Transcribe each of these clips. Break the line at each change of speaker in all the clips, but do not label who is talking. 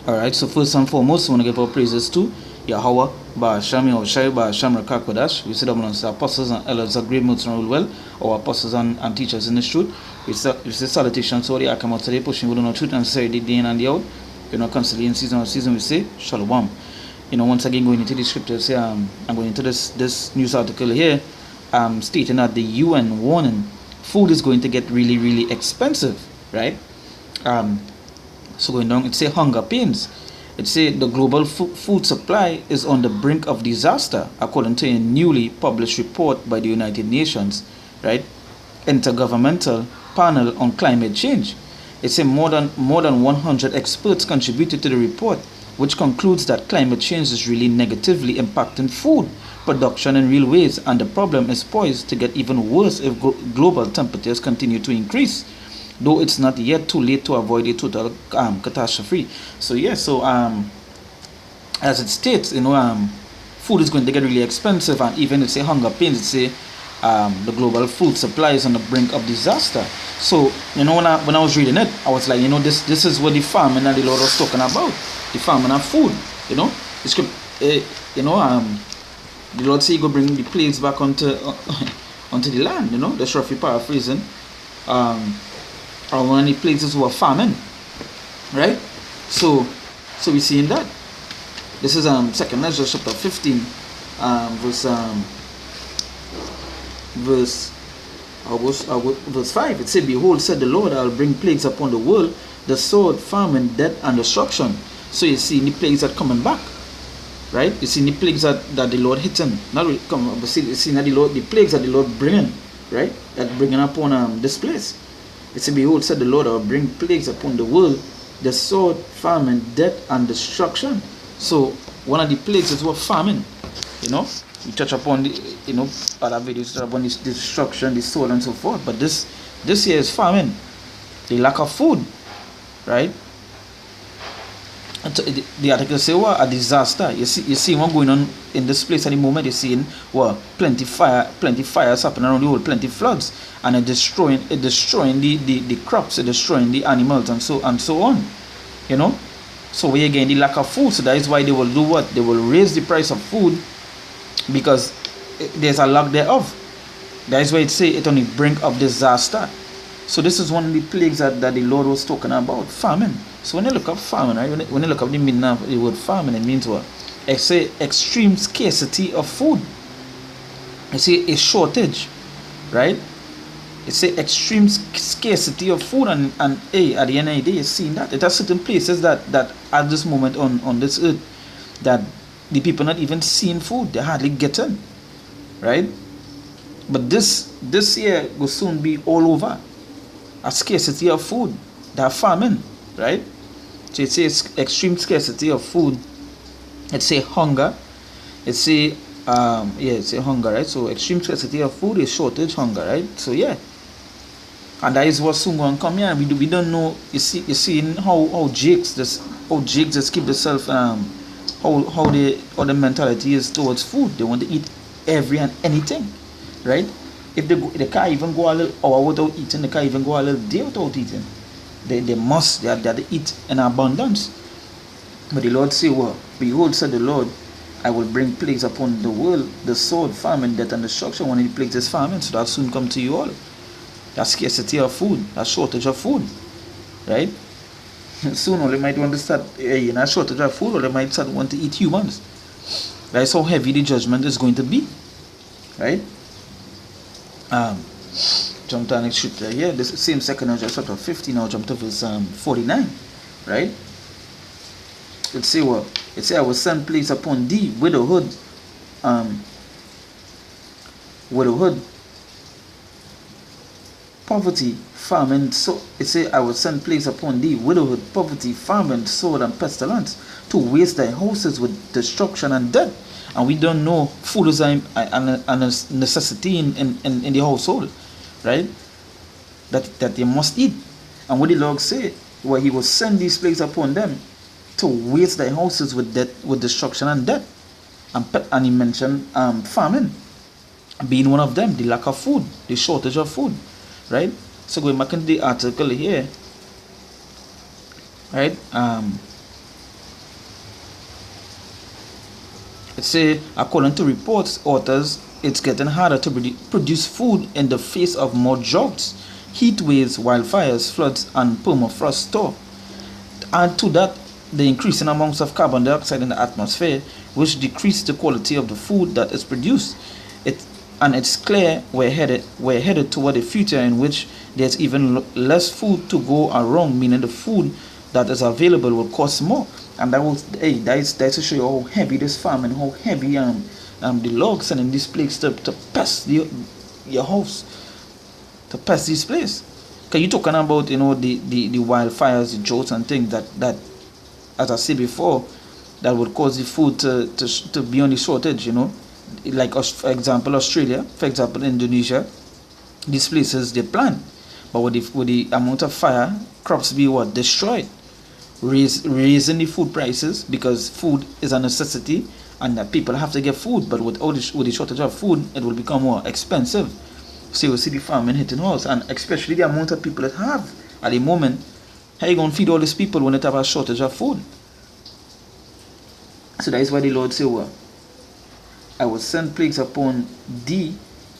Alright, so first and foremost, I want to give our praises to Yahweh, Ba'asham, Yahushai, Ba'asham, Rakakodash. We say that amongst the apostles and elders of great multitude rule well, our apostles and teachers in the truth. We say salutations to all the I come out today, pushing within our truth and say the day in and the out. You know, constantly in season of season, we say Shalom. You know, once again, going into the scriptures here, I'm going into this news article here, stating that the UN warning food is going to get really, really expensive, right? So going down, it say hunger pains. It say the global food supply is on the brink of disaster, according to a newly published report by the United Nations, right? Intergovernmental panel on climate change. It say more than 100 experts contributed to the report, which concludes that climate change is really negatively impacting food production in real ways, and the problem is poised to get even worse if global temperatures continue to increase, though it's not yet too late to avoid a total catastrophe. So yeah, as it states, food is going to get really expensive, and even it's a hunger pains. It's a the global food supply is on the brink of disaster. So when I was reading it, I was like, this is what the famine and the Lord was talking about, the famine of food. The script, the Lord say He go bring the plagues back onto the land. That's roughly paraphrasing. Or one of the places were famine, right? So we see in that. This is 2nd Ezra chapter 15, verse 5. It said, "Behold, said the Lord, I'll bring plagues upon the world, the sword, famine, death, and destruction." So you see the plagues that coming back, right? You see the plagues that the Lord hitting, not really come, but you see that the plagues that the Lord bringing, right? That bringing upon this place. It said, "Behold, said the Lord, I will bring plagues upon the world, the sword, famine, death, and destruction." So one of the plagues is what famine. We touch upon the other videos upon this destruction, the sword, and so forth. But this here is famine, the lack of food, right? And the article say, "What a disaster!" You see what going on in this place at the moment. You're seeing plenty fires happening around the world, plenty floods, and it destroying the crops, it destroying the animals, and so on. So we again the lack of food. So that is why they will do what? They will raise the price of food, because there's a lack thereof. That is why it say it on the brink of disaster. So this is one of the plagues that the Lord was talking about, famine. So when you look up famine, right? When you look up the meaning of the word famine, it means what? It say extreme scarcity of food. It say a shortage, right? It say extreme scarcity of food, and at the end of the day, you're seeing that there are certain places that at this moment on this earth that the people not even seeing food, they hardly getting, right? But this year will soon be all over. A scarcity of food, that famine, right? So it says extreme scarcity of food. It say hunger. It say hunger, right? So extreme scarcity of food is shortage, hunger, right? So yeah, and that is what soon going to come here. We don't know. You see how Jakes just keep themselves how the mentality is towards food. They want to eat every and anything, right? If they can't even go a little hour without eating, they can't even go a little day without eating. They have to eat in abundance. But the Lord say, "Well, behold, said the Lord, I will bring plagues upon the world, the sword, famine, death, and destruction." One of the plagues is famine, so that soon come to you all. That scarcity of food, that shortage of food, right? Soon they might want to start in a shortage of food, or they might start want to eat humans. That's how heavy the judgment is going to be, right? Jump to the next scripture here. This same 2nd Ezra chapter 15. Now jump to verse 49, right? It say what? It say, "I will send plagues upon thee, widowhood, poverty, famine." So it say, "I will send plagues upon thee, widowhood, poverty, famine, sword, and pestilence, to waste thy houses with destruction and death." And we don't know food is a necessity in the household, right? That they must eat. And what the Lord say, well, He will send these plagues upon them to waste thy houses with destruction and death. And He mentioned famine being one of them, the lack of food, the shortage of food, right? So going back into the article here, right? It say, according to reports, authors, it's getting harder to produce food in the face of more droughts, heat waves, wildfires, floods, and permafrost thaw. Add to that the increasing amounts of carbon dioxide in the atmosphere, which decrease the quality of the food that is produced. And it's clear we're headed toward a future in which there's even less food to go around, meaning the food that is available will cost more. And that's to show you how heavy this farm and how heavy the logs and in this place to pass your house, to pass this place. Cause you talking about the wildfires, the droughts and things that as I said before, that would cause the food to be on the shortage, like for example Australia, for example Indonesia, these places they plant, but with the amount of fire, crops be what destroyed, raising the food prices because food is a necessity and that people have to get food, but with the shortage of food, it will become more expensive. So you see the famine hitting us, and especially the amount of people that have at the moment. How you gonna feed all these people when they have a shortage of food? So that is why the Lord said, well, I will send plagues upon thee,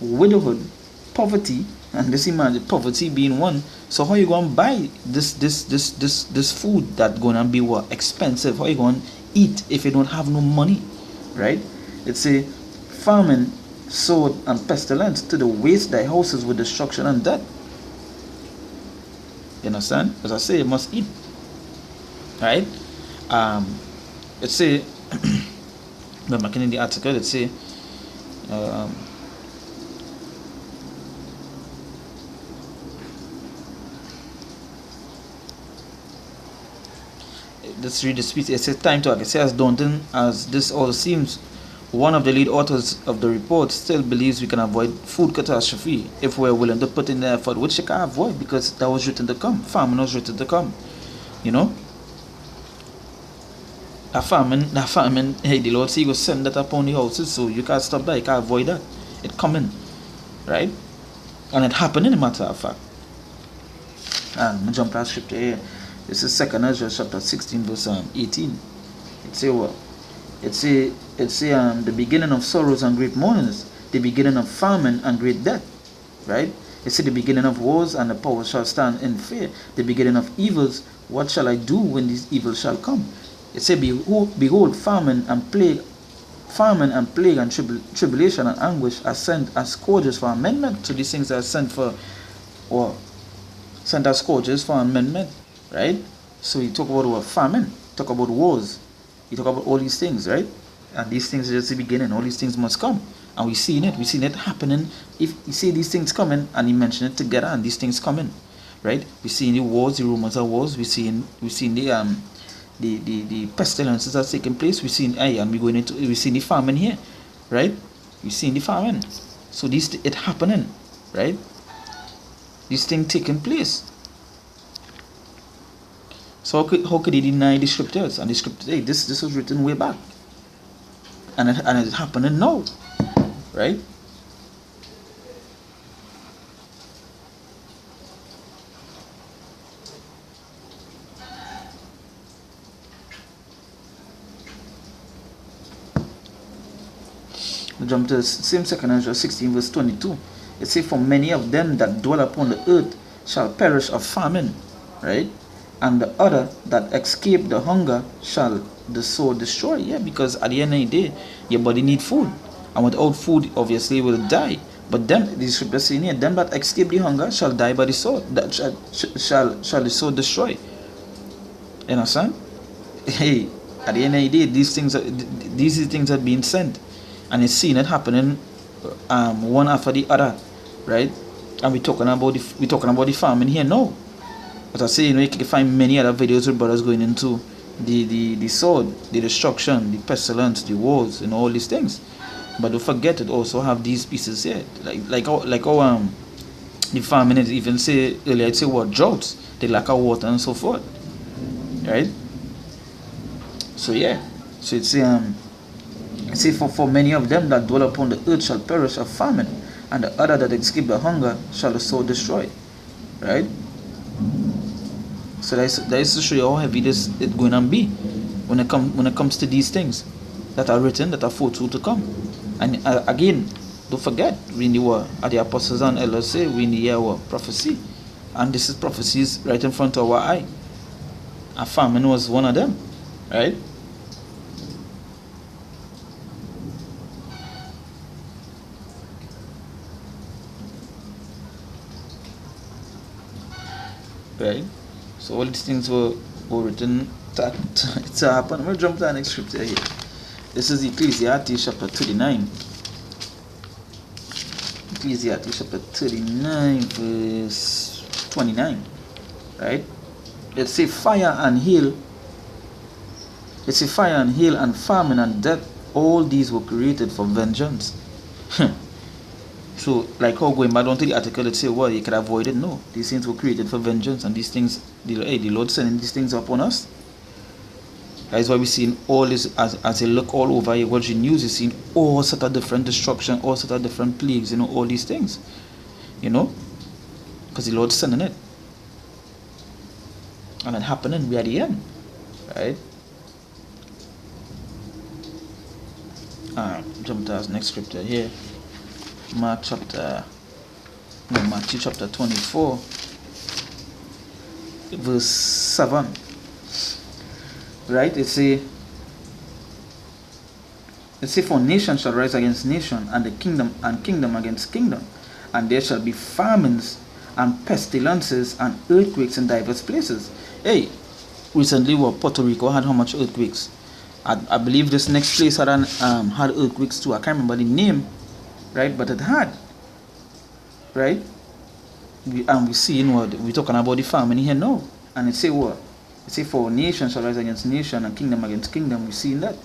widowhood, poverty, and this imagine poverty being one. So how you gonna buy this food that gonna be what expensive? How you gonna eat if you don't have no money, right? It's a famine, sword, and pestilence to the waste thy houses with destruction and death. You understand? As I say, you must eat, right? Let's say. But back in the article, let's say, let's read the speech. It says, time to act. It says, as daunting as this all seems, one of the lead authors of the report still believes we can avoid food catastrophe if we're willing to put in the effort, which you can avoid because that was written to come. Famine was written to come, That famine, hey, the Lord say He will send that upon the houses, so you can't stop that, you can't avoid that. It coming, right? And it happened in a matter of fact. And jump to scripture here. This is 2 Ezra chapter 16 verse 18. It say what? It say the beginning of sorrows and great mournings, the beginning of famine and great death, right? It say the beginning of wars and the power shall stand in fear, the beginning of evils. What shall I do when these evils shall come? It said, behold, famine and plague and tribulation and anguish are sent as scourges for amendment. So these things are sent as scourges for amendment, right? So you talk about famine, talk about wars, you talk about all these things, right? And these things are just the beginning. All these things must come, and we've seen it happening. If you see these things coming, and you mention it together, and these things coming, right? We see the wars, the rumors of wars. We seen the pestilences that's taking place. We've seen we've seen the famine here, right? We've seen the famine. So it happening, right? This thing taking place. So how could they deny the scriptures? And the scriptures, hey, this was written way back, and it's happening now, right? We jump to the same 2 Ezra 16 verse 22. It says, for many of them that dwell upon the earth shall perish of famine, right? And the other that escape the hunger shall the sword destroy. Yeah, because at the end of the day, your body need food, and without food, obviously, will die. But them, the scripture saying here, them that escape the hunger shall die by the sword. That shall the sword destroy. You understand? Hey, at the end of the day, these things are being sent, and it's seen it happening, one after the other, right? And we're talking about the famine here now. As I say, you can find many other videos with brothers going into the sword, the destruction, the pestilence, the wars, and all these things. But don't forget it also have these pieces here, like how the famine is even say earlier. I'd say what droughts, the lack of water and so forth, right? So yeah, so it's for many of them that dwell upon the earth shall perish of famine, and the other that escape the hunger shall the sword destroy, right? So that is to show you how heavy it's going to be when it comes to these things, that are written, that are foretold to come. And again, don't forget, we in the war, at the apostles and elders say, we in the year of prophecy. And this is prophecies right in front of our eye. A famine was one of them, right? Right? So all these things were written to happen. I'm going to jump to the next scripture here. This is Ecclesiastes chapter 39. Ecclesiastes chapter 39 verse 29. Right? Let's say fire and hail. Let's say fire and hail and famine and death. All these were created for vengeance. So, like how going back down to the article, let's say, well, you could avoid it. No, these things were created for vengeance, and these things, the Lord sending these things upon us. That is why we're seeing all this, as you look all over your watching news, you're seeing all sort of different destruction, all sort of different plagues, all these things, because the Lord's sending it. And it happening, we're at the end, right? Jump to the next scripture here. Matthew chapter 24, verse 7. Right? It say, for nation shall rise against nation, and the kingdom against kingdom, and there shall be famines and pestilences and earthquakes in diverse places. Hey, recently Puerto Rico had how much earthquakes? I believe this next place had earthquakes too. I can't remember the name, right? But it had, right? We seeing what we're talking about the famine here now, and it say what? It say for nation shall rise against nation and kingdom against kingdom. We seeing that,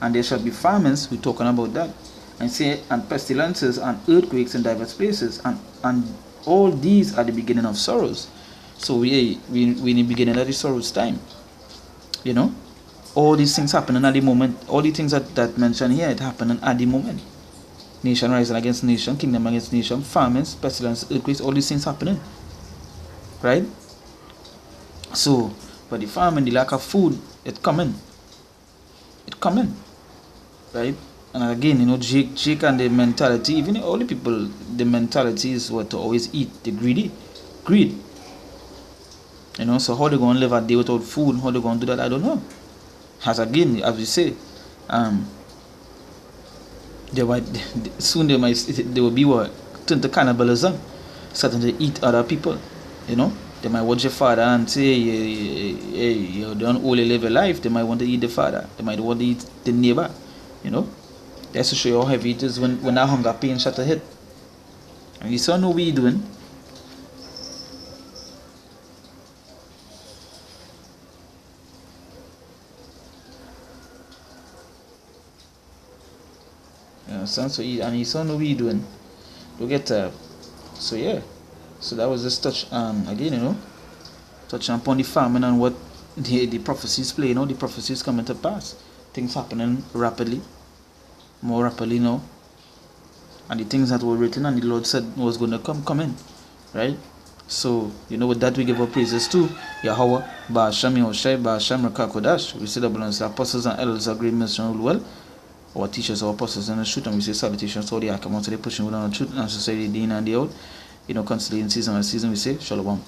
and there shall be famines. We're talking about that, and say and pestilences and earthquakes in diverse places, and all these are the beginning of sorrows. So we in the beginning of the sorrows time, All these things happening at the moment. All the things that mentioned here, it happening at the moment. Nation rising against nation, kingdom against nation, famines, pestilence, earthquakes, all these things happening. Right? So, but the famine, the lack of food, it coming. Right? And again, Jake and the mentality, even all the people, the mentality is what to always eat, the greed. So how they going to live a day without food, how they going to do that, I don't know. As again, as we say, they will be turn to cannibalism, starting to eat other people. They might watch your father and say, hey, you don't only live a life. They might want to eat the father. They might want to eat the neighbor. That's to show you how heavy it is when that hunger pain shut a hit. And you saw know what you're doing. So you saw know what you're doing. You get so yeah. So that was just touch again, touching upon the famine and what the prophecies play, the prophecies coming to pass. Things happening rapidly, more rapidly now. And the things that were written and the Lord said was going to come in. Right? So, with that we give our praises to Yahweh, Ba'ashem Yahushai, Ba'ashem Rakakodash. We say that the apostles and elders are great ministers and well. Our teachers, our apostles in the truth, and we say salutations to all the Akamonts, they pushing without the truth and society, the in and the out. Constantly in season by season, we say Shalom.